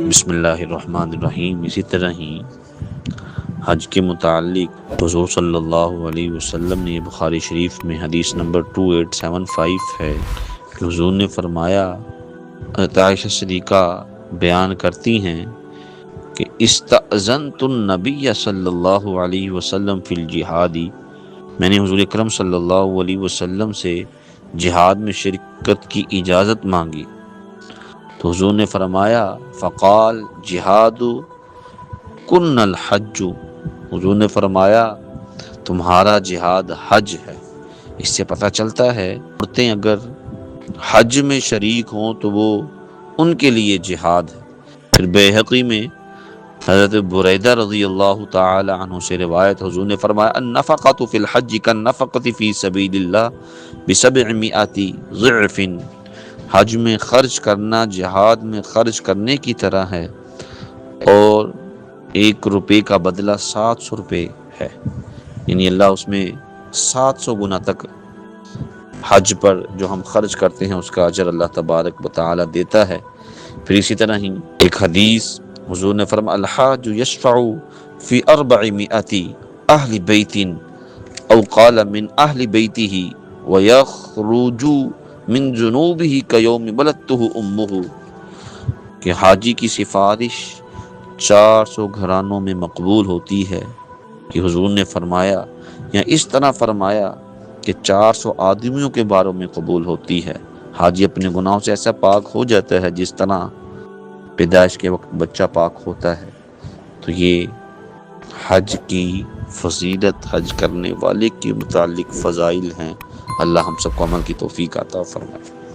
بسم اللہ الرحمن الرحیم۔ اسی طرح ہی حج کے متعلق حضور صلی اللہ علیہ وسلم نے بخاری شریف میں حدیث نمبر 2875 ہے کہ حضور نے فرمایا، حضرت عائشہ صدیقہ بیان کرتی ہیں کہ استأذنت النبی صلی اللہ علیہ وسلم فی الجہادی، میں نے حضور اکرم صلی اللہ علیہ وسلم سے جہاد میں شرکت کی اجازت مانگی تو حضور نے فرمایا فقال جہاد کن الحج، حضور نے فرمایا تمہارا جہاد حج ہے۔ اس سے پتہ چلتا ہے عورتیں اگر حج میں شریک ہوں تو وہ ان کے لیے جہاد ہے۔ پھر بیہقی میں حضرت بریدہ رضی اللہ تعالی عنہ سے روایت، حضور نے فرمایا النفقۃ فی الحج کالنفقۃ فی سبیل اللہ ب700 ضعف، حج میں خرچ کرنا جہاد میں خرچ کرنے کی طرح ہے اور 1 روپے کا بدلہ 700 روپے ہے، یعنی اللہ اس میں 700 گنا تک حج پر جو ہم خرچ کرتے ہیں اس کا اجر اللہ تبارک و تعالی دیتا ہے۔ پھر اسی طرح ہی ایک حدیث حضور نے فرمایا الحاج یشفع فی 400 اہل بیت او قال من اہل بیتہ ویخرج من جنوبہ کیوم ولدتہ امہ، کہ حاجی کی سفارش 400 گھرانوں میں مقبول ہوتی ہے، کہ حضور نے فرمایا یا اس طرح فرمایا کہ 400 آدمیوں کے باروں میں قبول ہوتی ہے۔ حاجی اپنے گناہوں سے ایسا پاک ہو جاتا ہے جس طرح پیدائش کے وقت بچہ پاک ہوتا ہے۔ تو یہ حج کی فضیلت، حج کرنے والے کے متعلق فضائل ہیں۔ اللہ ہم سب کو عمل کی توفیق عطا فرمائے۔